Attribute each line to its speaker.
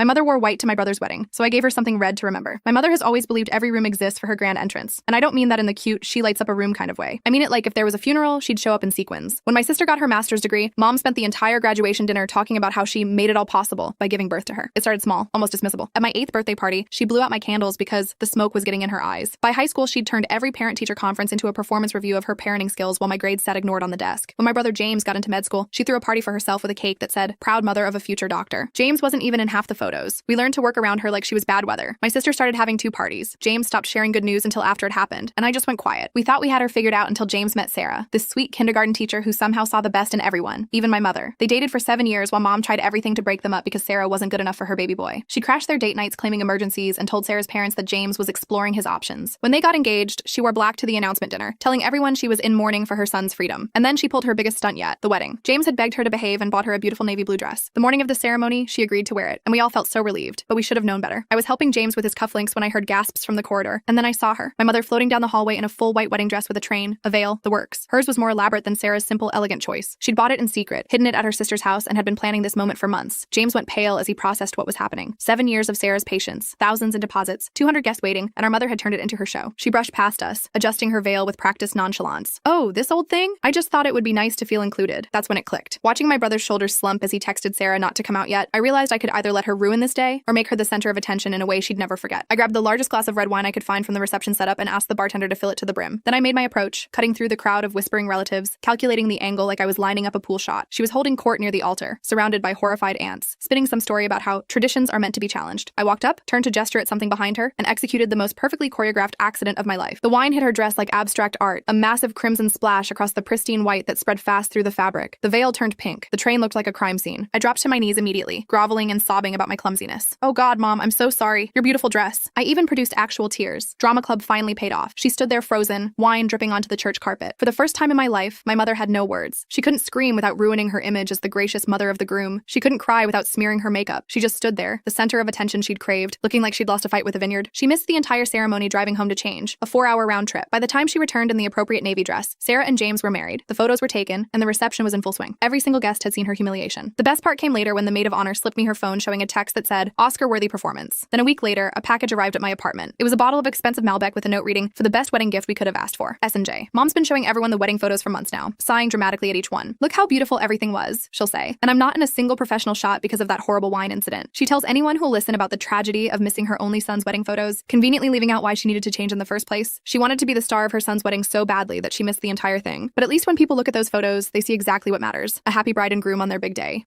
Speaker 1: My mother wore white to my brother's wedding, so I gave her something red to remember. My mother has always believed every room exists for her grand entrance, and I don't mean that in the cute, she lights up a room kind of way. I mean it like if there was a funeral, she'd show up in sequins. When my sister got her master's degree, Mom spent the entire graduation dinner talking about how she made it all possible by giving birth to her. It started small, almost dismissible. At my 8th birthday party, she blew out my candles because the smoke was getting in her eyes. By high school, she'd turned every parent-teacher conference into a performance review of her parenting skills while my grades sat ignored on the desk. When my brother James got into med school, she threw a party for herself with a cake that said, "Proud mother of a future doctor." James wasn't even in half the photos. We learned to work around her like she was bad weather. My sister started having 2 parties. James stopped sharing good news until after it happened, and I just went quiet. We thought we had her figured out until James met Sarah, this sweet kindergarten teacher who somehow saw the best in everyone, even my mother. They dated for 7 years while Mom tried everything to break them up because Sarah wasn't good enough for her baby boy. She crashed their date nights claiming emergencies and told Sarah's parents that James was exploring his options. When they got engaged, she wore black to the announcement dinner, telling everyone she was in mourning for her son's freedom. And then she pulled her biggest stunt yet, the wedding. James had begged her to behave and bought her a beautiful navy blue dress. The morning of the ceremony, she agreed to wear it, and we all felt so relieved, but we should have known better. I was helping James with his cufflinks when I heard gasps from the corridor, and then I saw her, my mother floating down the hallway in a full white wedding dress with a train, a veil, the works. Hers was more elaborate than Sarah's simple, elegant choice. She'd bought it in secret, hidden it at her sister's house, and had been planning this moment for months. James went pale as he processed what was happening. 7 years of Sarah's patience, thousands in deposits, 200 guests waiting, and our mother had turned it into her show. She brushed past us, adjusting her veil with practiced nonchalance. "Oh, this old thing? I just thought it would be nice to feel included." That's when it clicked. Watching my brother's shoulders slump as he texted Sarah not to come out yet, I realized I could either let her ruin this day or make her the center of attention in a way she'd never forget. I grabbed the largest glass of red wine I could find from the reception setup and asked the bartender to fill it to the brim. Then I made my approach, cutting through the crowd of whispering relatives, calculating the angle like I was lining up a pool shot. She was holding court near the altar, surrounded by horrified aunts, spinning some story about how traditions are meant to be challenged. I walked up, turned to gesture at something behind her, and executed the most perfectly choreographed accident of my life. The wine hit her dress like abstract art, a massive crimson splash across the pristine white that spread fast through the fabric. The veil turned pink. The train looked like a crime scene. I dropped to my knees immediately, groveling and sobbing about my clumsiness. "Oh God, Mom, I'm so sorry. Your beautiful dress." I even produced actual tears. Drama club finally paid off. She stood there frozen, wine dripping onto the church carpet. For the first time in my life, my mother had no words. She couldn't scream without ruining her image as the gracious mother of the groom. She couldn't cry without smearing her makeup. She just stood there, the center of attention she'd craved, looking like she'd lost a fight with a vineyard. She missed the entire ceremony driving home to change, a 4-hour round trip. By the time she returned in the appropriate navy dress, Sarah and James were married. The photos were taken, and the reception was in full swing. Every single guest had seen her humiliation. The best part came later when the maid of honor slipped me her phone showing a text that said, "Oscar-worthy performance." Then a week later, a package arrived at my apartment. It was a bottle of expensive Malbec with a note reading, "For the best wedding gift we could have asked for. S&J." Mom's been showing everyone the wedding photos for months now, sighing dramatically at each one. "Look how beautiful everything was," she'll say. And I'm not in a single professional shot because of that horrible wine incident. She tells anyone who'll listen about the tragedy of missing her only son's wedding photos, conveniently leaving out why she needed to change in the first place. She wanted to be the star of her son's wedding so badly that she missed the entire thing. But at least when people look at those photos, they see exactly what matters: a happy bride and groom on their big day.